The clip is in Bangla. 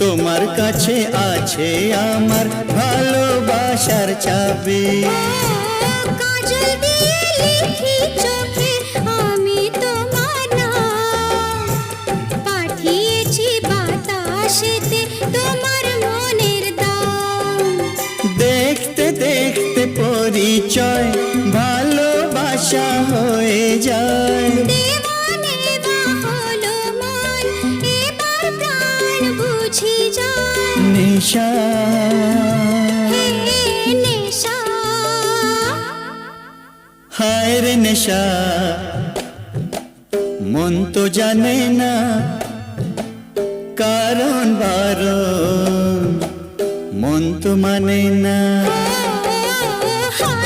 তোমার কাছে আছে আমার ভালোবাসার চাবি। কাজল দিয়ে লিখি চোখে আমি তোমার নাম, পাঠিয়েছি বাতাসেতে তোমার মনের দাম। দেখতে দেখতে পরিচয় ভালোবাসা হয়ে যায়। দেওয়ানে বা হলো মন, এবার প্রাণ বুঝি যায়। নেশা হে নেশা, হায় রে নেশা, মন তো জানে না কারণ বারণ, মন তো মানে না। হায়